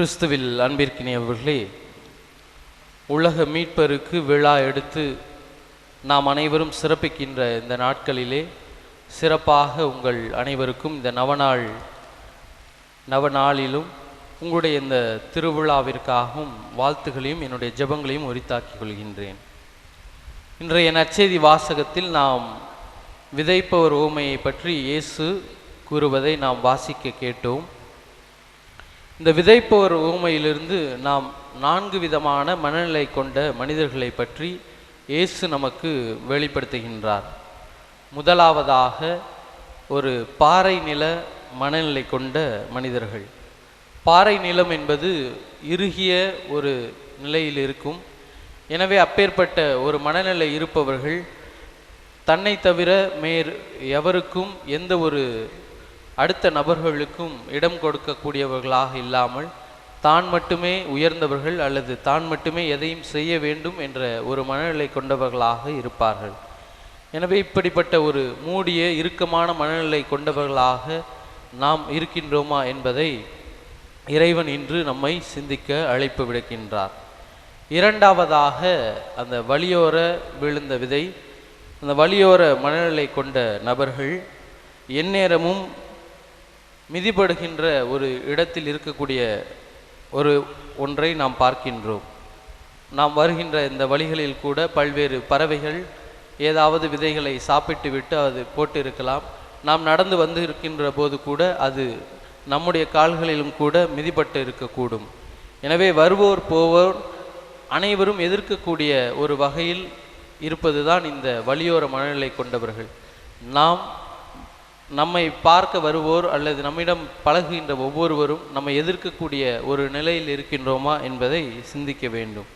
கிறிஸ்துவில் அன்பிற்கினியவர்களே, உலக மீட்பருக்கு விழா எடுத்து நாம் அனைவரும் சிறப்பிக்கின்ற இந்த நாட்களிலே சிறப்பாக உங்கள் அனைவருக்கும் இந்த நவநாளிலும் உங்களுடைய இந்த திருவிழாவிற்காகவும் வாழ்த்துகளையும் என்னுடைய ஜெபங்களையும் உரித்தாக்கிக் கொள்கின்றேன். இன்றைய நற்செய்தி வாசகத்தில் நாம் விதைப்பவர் உவமையை பற்றி இயேசு கூறுவதை நாம் வாசிக்க கேட்டோம். இந்த விதைப்பவர் உவமையிலிருந்து நாம் 4 விதமான மனநிலை கொண்ட மனிதர்களை பற்றி இயேசு நமக்கு வெளிப்படுத்துகின்றார். முதலாவதாக ஒரு பாறை நில மனநிலை கொண்ட மனிதர்கள். பாறை நிலம் என்பது இறுகிய ஒரு நிலையில் இருக்கும். எனவே அப்பேற்பட்ட ஒரு மனநிலை இருப்பவர்கள் தன்னை தவிர எவருக்கும் எந்த ஒரு அடுத்த நபர்களுக்கும் இடம் கொடுக்கக்கூடியவர்களாக இல்லாமல் தான் மட்டுமே உயர்ந்தவர்கள் அல்லது தான் மட்டுமே எதையும் செய்ய வேண்டும் என்ற ஒரு மனநிலை கொண்டவர்களாக இருப்பார்கள். எனவே இப்படிப்பட்ட ஒரு மூடிய இறுக்கமான மனநிலை கொண்டவர்களாக நாம் இருக்கின்றோமா என்பதை இறைவன் இன்று நம்மை சிந்திக்க அழைப்பு விடுக்கின்றார். இரண்டாவதாக அந்த வழியோர விழுந்த விதை. அந்த வழியோர மனநிலை கொண்ட நபர்கள் எந்நேரமும் மிதிபடுகின்ற ஒரு இடத்தில் இருக்கக்கூடிய ஒன்றை நாம் பார்க்கின்றோம். நாம் வருகின்ற இந்த வழிகளில் கூட பல்வேறு பறவைகள் ஏதாவது விதைகளை சாப்பிட்டு விட்டு அது போட்டு இருக்கலாம். நாம் நடந்து வந்து இருக்கின்ற போது கூட அது நம்முடைய கால்களிலும் கூட மிதிப்பட்டு இருக்கக்கூடும். எனவே வருவோர் போவோர் அனைவரும் எதிர்க்கக்கூடிய ஒரு வகையில் இருப்பதுதான் இந்த வழியோர மனநிலை கொண்டவர்கள். நம்மை பார்க்க வருவோர் அல்லது நம்மிடம் பழகுகின்ற ஒவ்வொருவரும் நம்மை எதிர்க்கக்கூடிய ஒரு நிலையில் இருக்கின்றோமா என்பதை சிந்திக்க வேண்டும்.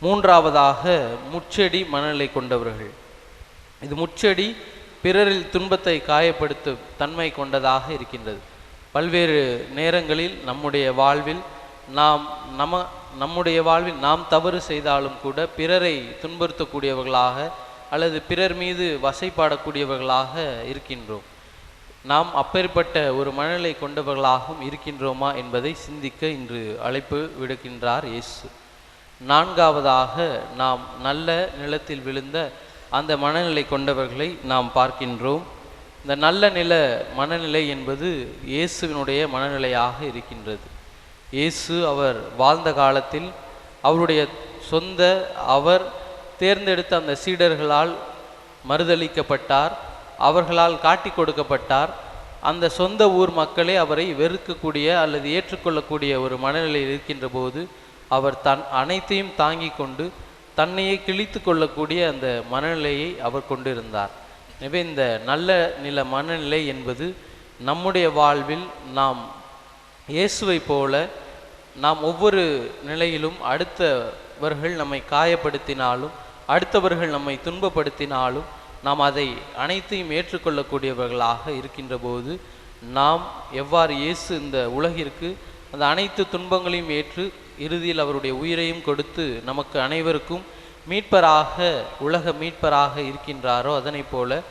மூன்றாவதாக முட்செடி மனநிலை கொண்டவர்கள். இது முட்செடி பிறரில் துன்பத்தை காயப்படுத்தும் தன்மை கொண்டதாக இருக்கின்றது. பல்வேறு நேரங்களில் நம்முடைய வாழ்வில் நாம் தவறு செய்தாலும் கூட பிறரை துன்புறுத்தக்கூடியவர்களாக அல்லது பிறர் மீது வசைப்பாடக்கூடியவர்களாக இருக்கின்றோம். நாம் அப்பேற்பட்ட ஒரு மனநிலை கொண்டவர்களாகவும் இருக்கின்றோமா என்பதை சிந்திக்க இன்று அழைப்பு விடுக்கின்றார் இயேசு. நான்காவதாக நாம் நல்ல நிலத்தில் விழுந்த அந்த மனநிலை கொண்டவர்களை நாம் பார்க்கின்றோம். இந்த நல்ல நில மனநிலை என்பது இயேசுவினுடைய மனநிலையாக இருக்கின்றது. இயேசு அவர் வாழ்ந்த காலத்தில் அவருடைய அவர் தேர்ந்தெடுத்த அந்த சீடர்களால் மறுதளிக்கப்பட்டார், அவர்களால் காட்டி கொடுக்கப்பட்டார். அந்த சொந்த ஊர் மக்களே அவரை வெறுக்கக்கூடிய அல்லது ஏற்றுக்கொள்ளக்கூடிய ஒரு மனநிலையில் இருக்கின்ற போது அவர் அனைத்தையும் தாங்கி கொண்டு தன்னையே கிழித்து கொள்ளக்கூடிய அந்த மனநிலையை அவர் கொண்டிருந்தார். எனவே இந்த நல்ல நில மனநிலை என்பது நம்முடைய வாழ்வில் நாம் இயேசுவை போல நாம் ஒவ்வொரு நிலையிலும் அடுத்தவர்கள் நம்மை காயப்படுத்தினாலும் அடுத்தவர்கள் நம்மை துன்பப்படுத்தினாலும் நாம் அதை அனைத்தையும் ஏற்றுக்கொள்ளக்கூடியவர்களாக இருக்கின்ற போது நாம் எவ்வாறு இயேசு இந்த உலகிற்கு அந்த அனைத்து துன்பங்களையும் ஏற்று இறுதியில் அவருடைய உயிரையும் கொடுத்து நமக்கு அனைவருக்கும் உலக மீட்பராக இருக்கின்றாரோ அதனை போல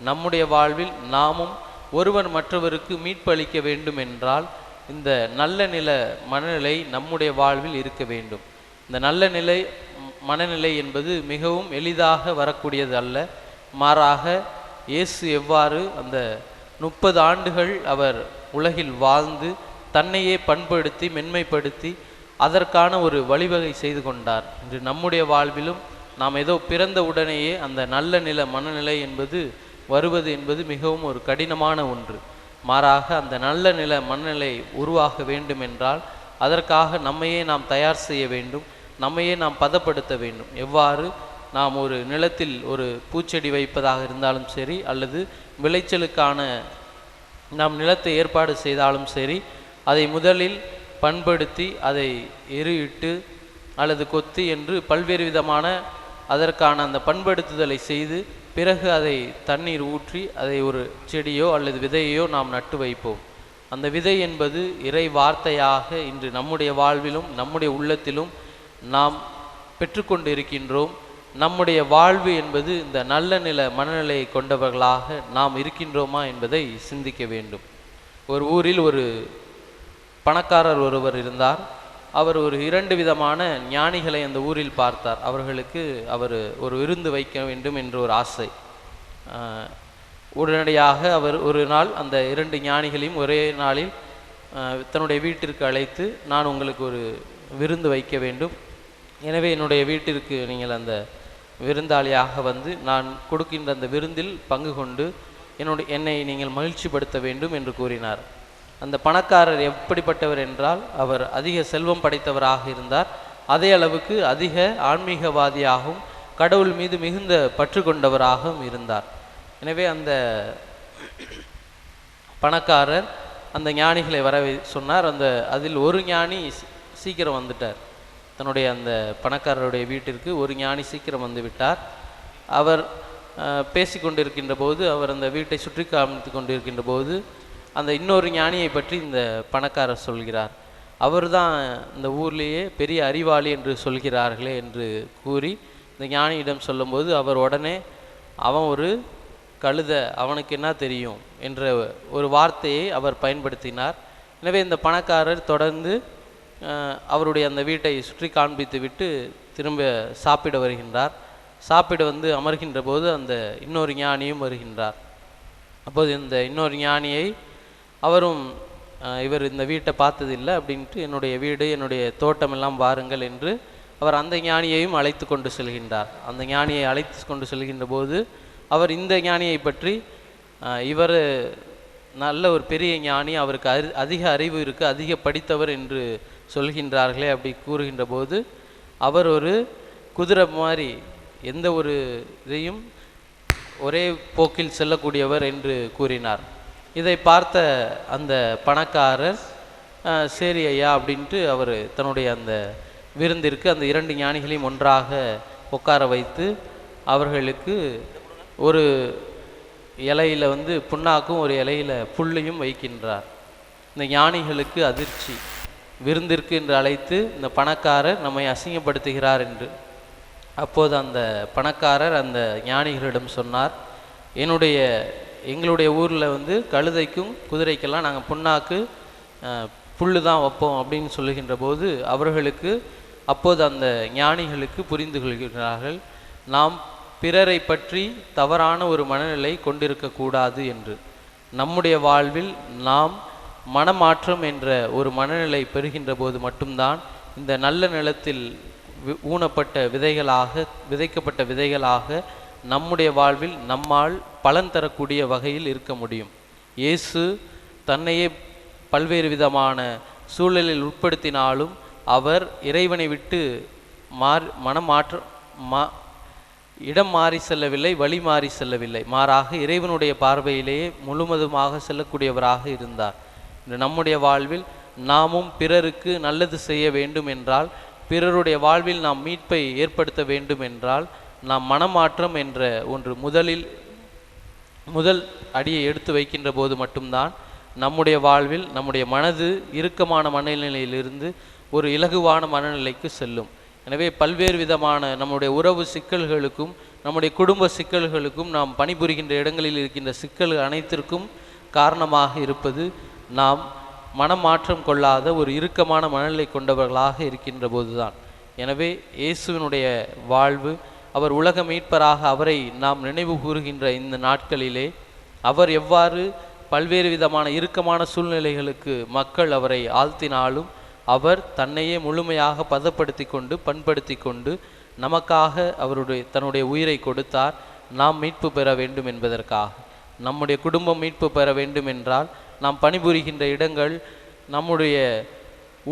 நம்முடைய வாழ்வில் நாமும் ஒருவர் மற்றவருக்கு மீட்பு அளிக்க வேண்டும் என்றால் இந்த நல்ல நில மனநிலை நம்முடைய வாழ்வில் இருக்க வேண்டும். இந்த நல்ல மனநிலை என்பது மிகவும் எளிதாக வரக்கூடியது அல்ல. மாறாக இயேசு எவ்வாறு அந்த 30 ஆண்டுகள் அவர் உலகில் வாழ்ந்து தன்னையே பண்படுத்தி மென்மைப்படுத்தி அதற்கான ஒரு வழிவகை செய்து கொண்டார். இன்று நம்முடைய வாழ்விலும் நாம் ஏதோ பிறந்த உடனேயே அந்த நல்ல நில மனநிலை என்பது வருவது என்பது மிகவும் ஒரு கடினமான ஒன்று. மாறாக அந்த நல்ல நில மனநிலை உருவாக வேண்டும் என்றால் அதற்காக நம்மையே நாம் தயார் செய்ய வேண்டும், நம்மையே நாம் பதப்படுத்த வேண்டும். எவ்வாறு நாம் ஒரு நிலத்தில் ஒரு பூச்செடி வைப்பதாக இருந்தாலும் சரி அல்லது விளைச்சலுக்கான நாம் நிலத்தை ஏற்பாடு செய்தாலும் சரி அதை முதலில் பண்படுத்தி அதை எருயிட்டு அல்லது கொத்தி என்று பல்வேறு விதமான அதற்கான அந்த பண்படுத்துதலை செய்து பிறகு அதை தண்ணீர் ஊற்றி அதை ஒரு செடியோ அல்லது விதையோ நாம் நட்டு வைப்போம். அந்த விதை என்பது இறை வார்த்தையாக இன்று நம்முடைய வாழ்விலும் நம்முடைய உள்ளத்திலும் நாம் பெற்றுக்கொண்டு இருக்கின்றோம். நம்முடைய வாழ்வு என்பது இந்த நல்ல நில மனநிலையை கொண்டவர்களாக நாம் இருக்கின்றோமா என்பதை சிந்திக்க வேண்டும். ஒரு ஊரில் ஒரு பணக்காரர் ஒருவர் இருந்தார். அவர் ஒரு 2 விதமான ஞானிகளை அந்த ஊரில் பார்த்தார். அவர்களுக்கு அவர் ஒரு விருந்து வைக்க வேண்டும் என்று ஒரு ஆசை. உடனடியாக அவர் ஒரு நாள் அந்த 2 ஞானிகளையும் ஒரே நாளில் தன்னுடைய வீட்டிற்கு அழைத்து, நான் உங்களுக்கு ஒரு விருந்து வைக்க வேண்டும், எனவே என்னுடைய வீட்டிற்கு நீங்கள் அந்த விருந்தாளியாக வந்து நான் கொடுக்கின்ற அந்த விருந்தில் பங்கு கொண்டு என்னை நீங்கள் மகிழ்ச்சிப்படுத்த வேண்டும் என்று கூறினார். அந்த பணக்காரர் எப்படிப்பட்டவர் என்றால், அவர் அதிக செல்வம் படைத்தவராக இருந்தார். அதே அளவுக்கு அதிக ஆன்மீகவாதியாகவும் கடவுள் மீது மிகுந்த பற்று கொண்டவராகவும் இருந்தார். எனவே அந்த பணக்காரர் அந்த ஞானிகளை வர சொன்னார். அதில் ஒரு ஞானி சீக்கிரம் வந்துட்டார். தன்னுடைய அந்த பணக்காரருடைய வீட்டிற்கு ஒரு ஞானி சீக்கிரம் வந்து விட்டார். அவர் பேசி கொண்டிருக்கின்ற போது, அவர் அந்த வீட்டை சுற்றி காமித்து கொண்டிருக்கின்ற போது, அந்த இன்னொரு ஞானியை பற்றி இந்த பணக்காரர் சொல்கிறார். அவர் தான் இந்த ஊர்லேயே பெரிய அறிவாளி என்று சொல்கிறார்களே என்று கூறி இந்த ஞானியிடம் சொல்லும்போது, அவர் உடனே அவன் ஒரு கழுதை, அவனுக்கு என்ன தெரியும் என்ற ஒரு வார்த்தையை அவர் பயன்படுத்தினார். எனவே இந்த பணக்காரர் தொடர்ந்து அவருடைய அந்த வீட்டை சுற்றி காண்பித்து விட்டு திரும்ப சாப்பிட வருகின்றார். சாப்பிட வந்து அமர்கின்ற போது அந்த இன்னொரு ஞானியும் வருகின்றார். அப்போது இந்த இன்னொரு ஞானியை அவரும், இவர் இந்த வீட்டை பார்த்ததில்லை அப்படின்ட்டு, என்னுடைய வீடு என்னுடைய தோட்டமெல்லாம் வாருங்கள் என்று அவர் அந்த ஞானியையும் அழைத்து கொண்டு செல்கின்றார். அந்த ஞானியை அழைத்து கொண்டு செல்கின்ற போது அவர் இந்த ஞானியை பற்றி, இவர் நல்ல ஒரு பெரிய ஞானி, அவருக்கு அதிக அறிவு இருக்குது, அதிக படித்தவர் என்று சொல்கின்றார்களே அப்படி கூறுகின்ற போது, அவர் ஒரு குதிரை மாதிரி எந்த ஒரு இதையும் ஒரே போக்கில் செல்லக்கூடியவர் என்று கூறினார். இதை பார்த்த அந்த பணக்காரர், சரி ஐயா அப்படின்ட்டு அவர் தன்னுடைய அந்த விருந்திற்கு அந்த 2 ஞானிகளையும் ஒன்றாக உட்கார வைத்து அவர்களுக்கு ஒரு இலையில் வந்து புண்ணாக்கும், ஒரு இலையில் புல்லையும் வைக்கின்றார். இந்த ஞானிகளுக்கு அதிர்ச்சி. விருந்திற்கு என்று அழைத்து இந்த பணக்காரர் நம்மை அசிங்கப்படுத்துகிறார் என்று. அப்போது அந்த பணக்காரர் அந்த ஞானிகளிடம் சொன்னார், எங்களுடைய ஊரில் வந்து கழுதைக்கும் குதிரைக்கெல்லாம் நாங்கள் புண்ணாக்கு புல்லு தான் வைப்போம் அப்படின்னு சொல்லுகின்ற போது, அவர்களுக்கு அப்போது அந்த ஞானிகளுக்கு புரிந்து கொள்கிறார்கள், நாம் பிறரை பற்றி தவறான ஒரு மனநிலை கொண்டிருக்கக்கூடாது என்று. நம்முடைய வாழ்வில் நாம் மனமாற்றம் என்ற ஒரு மனநிலை பெறுகின்ற போது மட்டும்தான் இந்த நல்ல நிலத்தில் ஊனப்பட்ட விதைக்கப்பட்ட விதைகளாக நம்முடைய வாழ்வில் நம்மால் பலன் தரக்கூடிய வகையில் இருக்க முடியும். இயேசு தன்னையே பல்வேறு விதமான சூழலில் உட்படுத்தினாலும் அவர் இறைவனை விட்டு இடம் மாறி செல்லவில்லை, வழி மாறி செல்லவில்லை. மாறாக இறைவனுடைய பார்வையிலேயே முழுவதுமாக செல்லக்கூடியவராக இருந்தார். இன்று நம்முடைய வாழ்வில் நாமும் பிறருக்கு நல்லது செய்ய வேண்டும் என்றால், பிறருடைய வாழ்வில் நாம் மீட்பை ஏற்படுத்த வேண்டும் என்றால், நாம் மனமாற்றம் என்ற ஒன்று முதல் அடியை எடுத்து வைக்கின்ற போது மட்டும்தான் நம்முடைய வாழ்வில் நம்முடைய மனது இறுக்கமான மனநிலையிலிருந்து ஒரு இலகுவான மனநிலைக்கு செல்லும். எனவே பல்வேறு விதமான நம்முடைய உறவு சிக்கல்களுக்கும் நம்முடைய குடும்ப சிக்கல்களுக்கும் நாம் பணிபுரிகின்ற இடங்களில் இருக்கின்ற சிக்கல்கள் அனைத்திற்கும் காரணமாக இருப்பது நாம் மனமாற்றம் கொள்ளாத ஒரு இறுக்கமான மனநிலை கொண்டவர்களாக இருக்கின்ற போதுதான். எனவே இயேசுவினுடைய வாழ்வு, அவர் உலக மீட்பராக அவரை நாம் நினைவு கூறுகின்ற இந்த நாட்களிலே அவர் எவ்வாறு பல்வேறு விதமான இறுக்கமான சூழ்நிலைகளுக்கு மக்கள் அவரை ஆழ்த்தினாலும் அவர் தன்னையே முழுமையாக பதப்படுத்தி கொண்டு பண்படுத்தி கொண்டு நமக்காக தன்னுடைய உயிரை கொடுத்தார். நாம் மீட்பு பெற வேண்டும் என்பதற்காக. நம்முடைய குடும்பம் மீட்பு பெற வேண்டும் என்றால், நாம் பணிபுரிகின்ற இடங்கள், நம்முடைய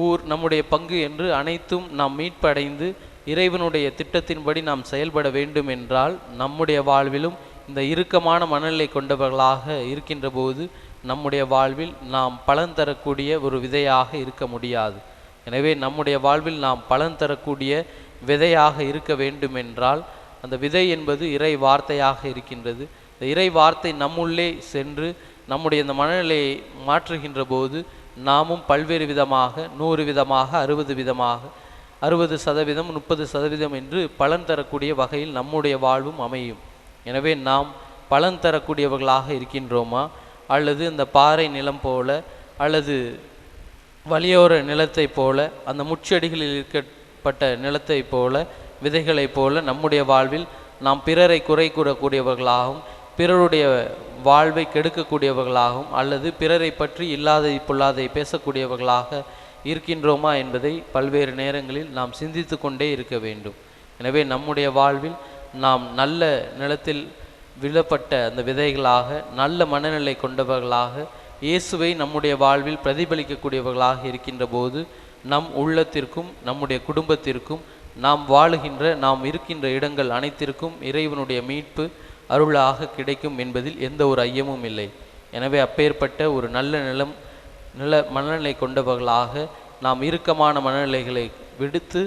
ஊர், நம்முடைய பங்கு என்று அனைத்தும் நாம் மீட்படைந்து இறைவனுடைய திட்டத்தின்படி நாம் செயல்பட வேண்டும் என்றால், நம்முடைய வாழ்விலும் இந்த இறுக்கமான மனநிலை கொண்டவர்களாக இருக்கின்ற போது நம்முடைய வாழ்வில் நாம் பலன் தரக்கூடிய ஒரு விதையாக இருக்க முடியாது. எனவே நம்முடைய வாழ்வில் நாம் பலன் தரக்கூடிய விதையாக இருக்க வேண்டும் என்றால், அந்த விதை என்பது இறை வார்த்தையாக இருக்கின்றது. இந்த இறை வார்த்தை நம்முள்ளே சென்று நம்முடைய இந்த மனநிலையை மாற்றுகின்ற போது நாமும் பல்வேறு விதமாக 100 விதமாக 60 விதமாக 60% 30% என்று பலன் தரக்கூடிய வகையில் நம்முடைய வாழ்வும் அமையும். எனவே நாம் பலன் தரக்கூடியவர்களாக இருக்கின்றோமா, அல்லது இந்த பாறை நிலம் போல, அல்லது வழியோர நிலத்தைப் போல, அந்த முச்செடிகளில் இருக்கப்பட்ட நிலத்தைப் போல, விதைகளைப் போல நம்முடைய வாழ்வில் நாம் பிறரை குறை கூறக்கூடியவர்களாகவும், பிறருடைய வாழ்வை கெடுக்கக்கூடியவர்களாகவும், அல்லது பிறரை பற்றி இல்லாதை பொல்லாதை பேசக்கூடியவர்களாக இருக்கின்றோமா என்பதை பல்வேறு நேரங்களில் நாம் சிந்தித்து கொண்டே இருக்க வேண்டும். எனவே நம்முடைய வாழ்வில் நாம் நல்ல நிலத்தில் விழப்பட்ட அந்த விதைகளாக, நல்ல மனநிலை கொண்டவர்களாக, இயேசுவை நம்முடைய வாழ்வில் பிரதிபலிக்கக்கூடியவர்களாக இருக்கின்ற போது நம் உள்ளத்திற்கும் நம்முடைய குடும்பத்திற்கும் நாம் வாழுகின்ற நாம் இருக்கின்ற இடங்கள் அனைத்திற்கும் இறைவனுடைய மீட்பு அருளாக கிடைக்கும் என்பதில் எந்த ஒரு ஐயமும் இல்லை. எனவே அப்பேற்பட்ட ஒரு நல்ல மனநிலை கொண்டவர்களாக நாம் இறுக்கமான மனநிலைகளை விடுத்து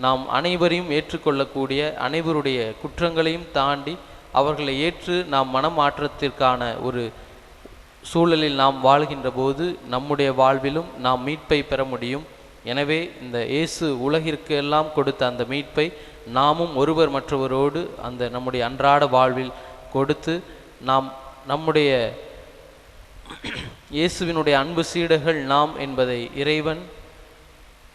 நாம் அனைவரையும் ஏற்றுக்கொள்ளக்கூடிய, அனைவருடைய குற்றங்களையும் தாண்டி அவர்களை ஏற்று நாம் மனமாற்றத்திற்கான ஒரு சூழலில் நாம் வாழ்கின்ற போது நம்முடைய வாழ்விலும் நாம் மீட்பை பெற முடியும். எனவே இந்த இயேசு உலகிற்கு எல்லாம் கொடுத்த அந்த மீட்பை நாமும் ஒருவர் மற்றவரோடு அந்த நம்முடைய அன்றாட வாழ்வில் கொடுத்து நாம் நம்முடைய இயேசுவினுடைய அன்பு சீடர்கள் நாம் என்பதை இறைவன்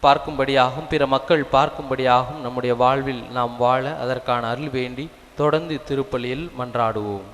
பார்க்கும்படியாகவும் பிற மக்கள் பார்க்கும்படியாகவும் நம்முடைய வாழ்வில் நாம் வாழ அதற்கான அருள் வேண்டி தொடர்ந்து திருப்பலியில் மன்றாடுவோம்.